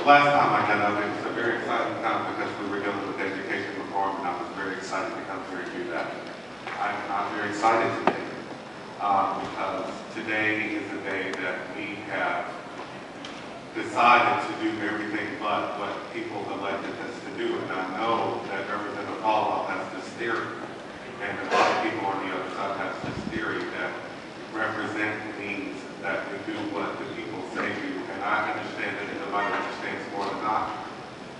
last time I got up, it was a very exciting time because we were dealing with education reform, and I was very excited to come here and do that. I'm very excited today because today is the day that we have decided to do everything but what people elected us to do. And I know that Representative Paul has this theory, and a lot of people on the other side have this theory that represent means that we do what the people say do. And I understand that nobody understands more than I,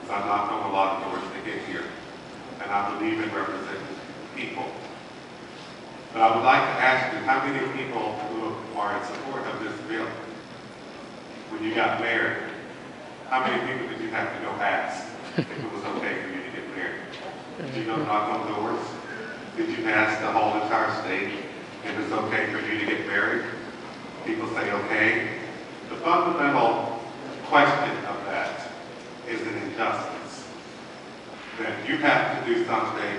because I've knocked on a lot of doors to get here. And I believe in representing people. But I would like to ask you, how many people who are in support of this bill, when you got married, how many people did you have to go ask if it was okay for you to get married? Did you go knock on doors? Did you ask the whole entire state if it's okay for you to get married? People say okay. The fundamental question of that is an injustice. That you have to do something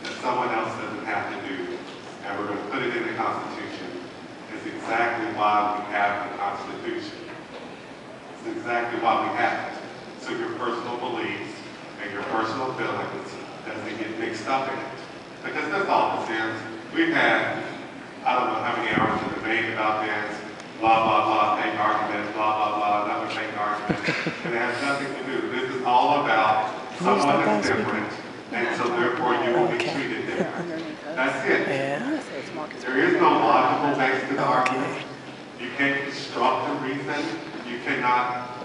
that someone else doesn't have to do, and we're going to put it in the Constitution, is exactly why we have the Constitution. It's exactly why we have it. So your personal beliefs and your personal feelings doesn't get mixed up in it. Because that's all this is. We've had, I don't know how many hours of debate about this, blah, blah, blah, make arguments, blah, blah, blah, another make arguments. And it has nothing to do. This is all about someone that's different, and so therefore you will be treated different. That's it. There is no logical base to the argument. You can't construct a reason. You cannot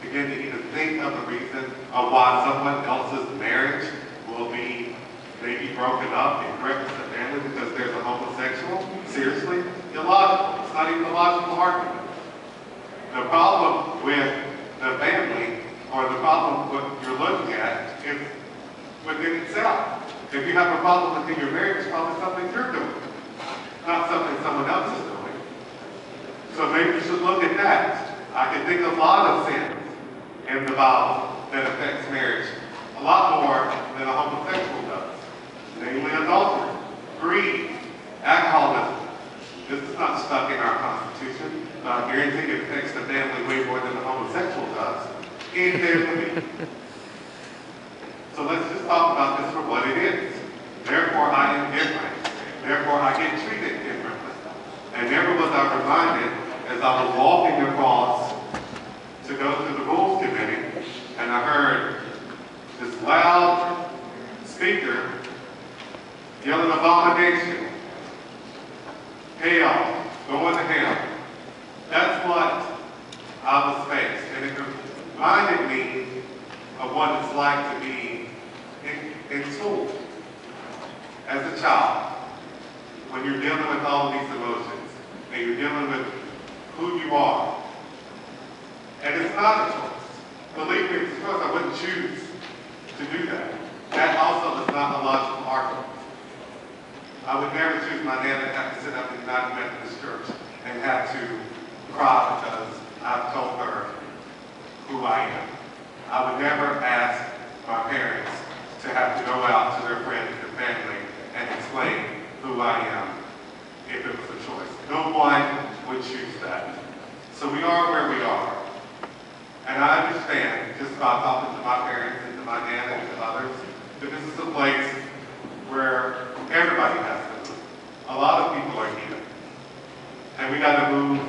begin to even think of a reason of why someone else's marriage will be maybe broken up and correct as a family because there's a homosexual. Seriously? Illogical. It's not even a logical argument. The problem with the family, or the problem with what you're looking at, is within itself. If you have a problem within your marriage, it's probably something you're doing, not something someone else is doing. So maybe you should look at that. I can think of a lot of sins in the Bible that affects marriage a lot more than a homosexual does. Namely adultery, greed, alcoholism. This is not stuck in our Constitution, but I guarantee it affects the family way more than the homosexual does. In family. So let's just talk about this for what it is. Therefore, I am different. Therefore, I get treated differently. And never was I reminded as I was walking across to go to the Rules Committee, and I heard this loud speaker yelling abomination, hell, going to hell. That's what I was faced. And it reminded me of what it's like to be in school as a child. When you're dealing with all these emotions, and you're dealing with who you are. And it's not a choice. Believe me, it's a choice. I wouldn't choose to do that. That also is not a logical argument. I would never choose my dad to have to sit up in the United Methodist Church and have to cry because I've told her who I am. I would never ask my parents to have to go out to their friends and family and explain who I am if it was a choice. No one would choose that. So we are where we are. And I understand, just by talking to my parents and to my dad and to others, that this is a place where everybody has to move. A lot of people are here. And we got to move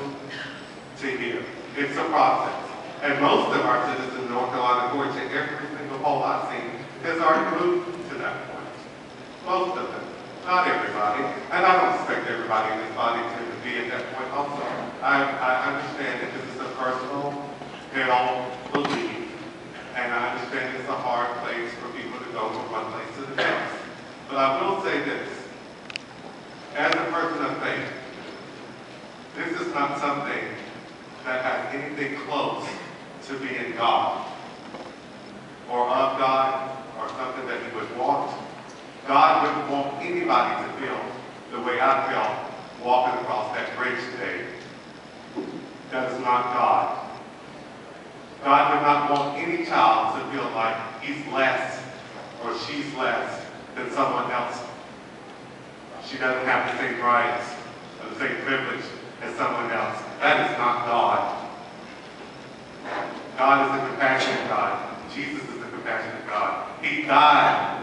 to here. It's a process. And most of our citizens in North Carolina, according to every single poll I've seen, has already moved to that point. Most of them. Not everybody. And I don't expect everybody in this body to be at that point also. I understand that this is a personal, held belief. And I understand it's a hard place for people to go from one place to the next. But I will say this. As a person of faith, this is not something that has anything close to being God or of God or something that he would want. God wouldn't want anybody to feel the way I felt walking across that bridge today. That is not God. God would not want any child to feel like he's less or she's less than someone else. She doesn't have the same rights or the same privilege as someone else. That is not God. God is a compassionate God. Jesus is the compassionate God. He died.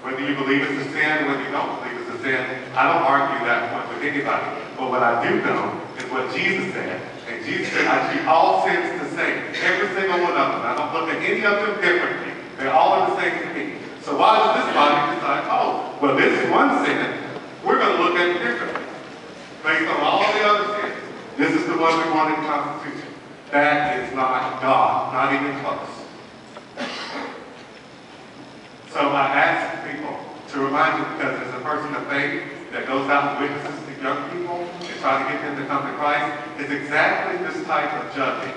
Whether you believe it's a sin or whether you don't believe it's a sin, I don't argue that point with anybody. But what I do know is what Jesus said. And Jesus said, I treat all sins the same. Every single one of them. I don't look at any of them differently. They all are the same to me. So why does this body decide, oh, well, this one sin, we're going to look at it differently. Based on all the other sins. This is the one we want in the Constitution. That is not God. Not even close. So I ask people to remind you, because as a person of faith that goes out and witnesses to young people and try to get them to come to Christ, is exactly this type of judging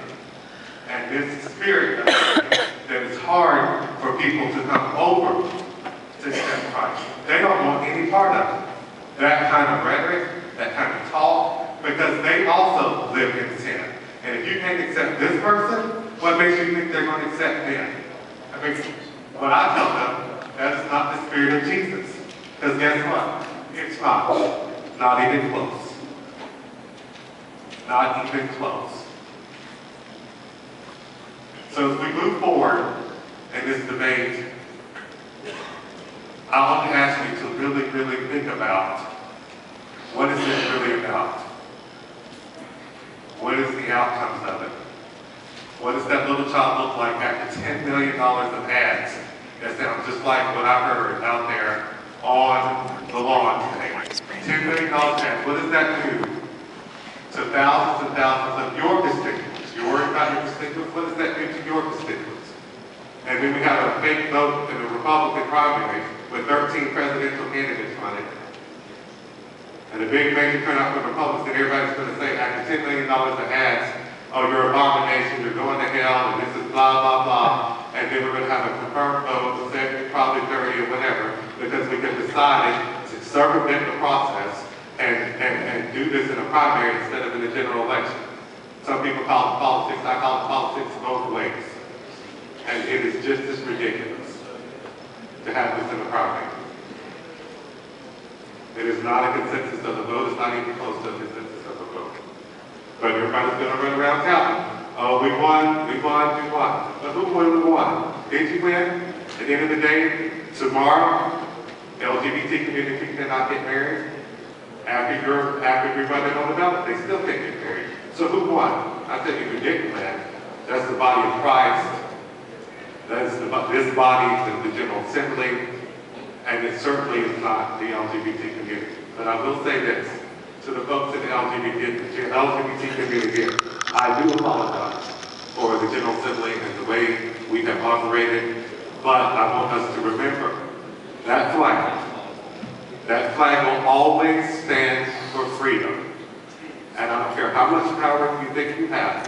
and this spirit of judging that is hard for people to come over to accept Christ. They don't want any part of it. That kind of rhetoric, that kind of talk, because they also live in sin. And if you can't accept this person, what makes you think they're going to accept them? I mean, what I tell them, that is not the spirit of Jesus. Because guess what? It's not. Not even close. Not even close. So as we move forward in this debate, I want to ask you to really, really think about, what is this really about? What is the outcomes of it? What does that little child look like after $10 million of ads that sound just like what I heard out there on the lawn today? $10 million ads. What does that do to thousands and thousands of your constituents? You're worried about your constituents? What does that do to your constituents? And then we have a fake vote in the Republican primary with 13 presidential candidates running. And a big major turnout for Republicans, and everybody's going to say, after $10 million of ads, oh, you're an abomination, you're going to hell, and this is blah, blah, blah. And then we're going to have a confirmed vote, 70, probably 30 or whatever, because we can decide to circumvent the process and do this in a primary instead of in a general election. Some people call it politics, I call it politics both ways. And it is just as ridiculous to have this in a primary. It is not a consensus of the vote. It's not even close to a consensus of the vote. But everybody's going to run around town. Oh, we won. But who won? Did you win? At the end of the day, tomorrow, the LGBT community cannot get married. After we run it on the ballot, they still can't get married. So who won? I tell you, ridiculous. That's the body of Christ. That's this body, the General Assembly. And it certainly is not the LGBT community. But I will say this to the folks in the LGBT community, I do apologize for the General Assembly and the way we have operated, but I want us to remember that flag will always stand for freedom. And I don't care how much power you think you have,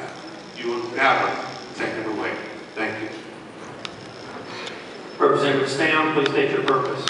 you will never take it away. Thank you. Representative Stam, please state your purpose.